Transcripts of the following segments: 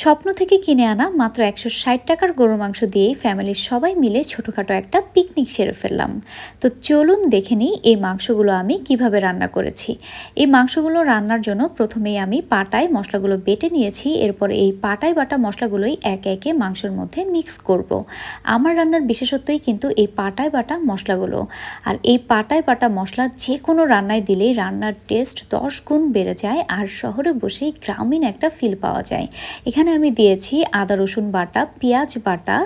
স্বপ্ন থেকে কিনে আনা মাত্র ১৬০ টাকার গরুর মাংস দিয়েই ফ্যামিলির সবাই মিলে ছোটোখাটো একটা পিকনিক সেরে ফেললাম। তো চলুন দেখে নিই এই মাংসগুলো আমি কিভাবে রান্না করেছি। এই মাংসগুলো রান্নার জন্য প্রথমেই আমি পাটায় মশলাগুলো বেটে নিয়েছি। এরপরে এই পাটায় বাটা মশলাগুলোই একে একে মাংসের মধ্যে মিক্স করব। আমার রান্নার বিশেষত্বই কিন্তু এই পাটায় বাটা মশলাগুলো। আর এই পাটায় বাটা মশলা যে কোনো রান্নায় দিলেই রান্নার টেস্ট ১০ গুণ বেড়ে যায়, আর শহরে বসেই গ্রামীণ একটা ফিল পাওয়া যায়। এখানে আমি দিয়েছি আদা রসুন বাটা, পেঁয়াজ বাটা,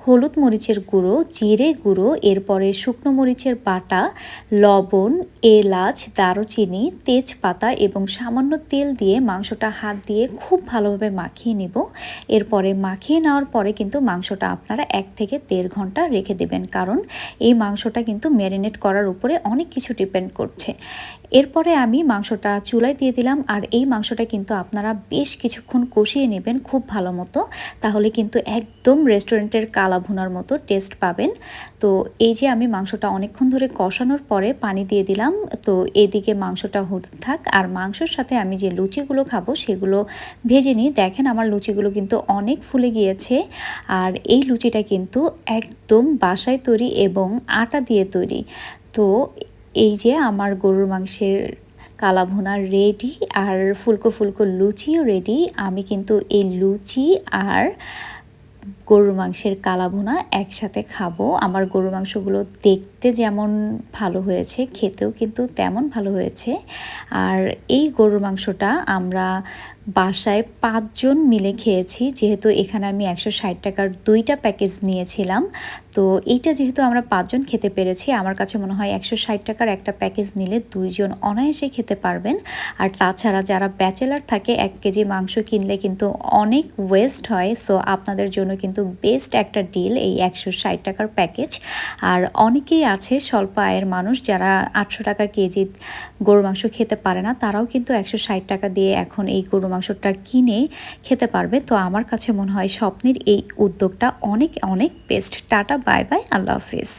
হলুদ মরিচের গুঁড়ো, জিরে গুঁড়ো, এরপরে শুকনো মরিচের বাটা, লবণ, এলাচ, দারুচিনি, তেজপাতা এবং সামান্য তেল দিয়ে মাংসটা হাত দিয়ে খুব ভালোভাবে মাখিয়ে নিব। এরপরে মাখিয়ে নেওয়ার পরে কিন্তু মাংসটা আপনারা ১ থেকে ১.৫ ঘন্টা রেখে দেবেন, কারণ এই মাংসটা কিন্তু ম্যারিনেট করার উপরে অনেক কিছু ডিপেন্ড করছে। এরপরে আমি মাংসটা চুলায় দিয়ে দিলাম, আর এই মাংসটা কিন্তু আপনারা বেশ কিছুক্ষণ কষিয়ে নেবেন খুব ভালো মতো, তাহলে কিন্তু একদম রেস্টুরেন্টের কালা ভুনার মতো টেস্ট পাবেন। তো এই যে আমি মাংসটা অনেকক্ষণ ধরে কষানোর পরে পানি দিয়ে দিলাম। তো এদিকে মাংসটা হতে থাক, আর মাংসের সাথে আমি যে লুচিগুলো খাবো সেগুলো ভেজে নিই। দেখেন আমার লুচিগুলো কিন্তু অনেক ফুলে গিয়েছে, আর এই লুচিটা কিন্তু একদম বাসায় তৈরি এবং আটা দিয়ে তৈরি। তো এই যে আমার গরুর মাংসের কালা ভুনা রেডি, আর ফুলকো ফুলকো লুচিও রেডি। আমি কিন্তু এই লুচি আর গরুর মাংসের কালা ভুনা একসাথে খাবো। আমার গরুর মাংসগুলো দেখতে যেমন ভালো হয়েছে, খেতেও কিন্তু তেমন ভালো হয়েছে। আর এই গরুর মাংসটা আমরা বাসায় ৫ জন মিলে খেয়েছি, যেহেতু এখানে আমি ১৬০ টাকার ২টা প্যাকেজ নিয়েছিলাম। তো এইটা যেহেতু আমরা ৫ জন খেতে পেরেছি, আমার কাছে মনে হয় ১৬০ টাকার একটা প্যাকেজ নিলে ২ জন অনায়াসে খেতে পারবেন। আর তাছাড়া যারা ব্যাচেলার থাকে ১ কেজি মাংস কিনলে কিন্তু অনেক ওয়েস্ট হয়। সো আপনাদের জন্য কিন্তু বেস্ট একটা ডিল এই ১৬০ টাকার প্যাকেজ। আর অনেকেই আছে স্বল্প আয়ের মানুষ যারা ৮০০ টাকা কেজি গরুর মাংস খেতে পারে না, তারাও কিন্তু ১৬০ টাকা দিয়ে এখন এই গরুর মাংসটা কিনে খেতে পারবে। তো আমার কাছে মনে হয় স্বপ্নের এই উদ্যোগটা অনেক অনেক বেস্ট। টাটা, বাই বাই, আল্লাহ হাফিজ।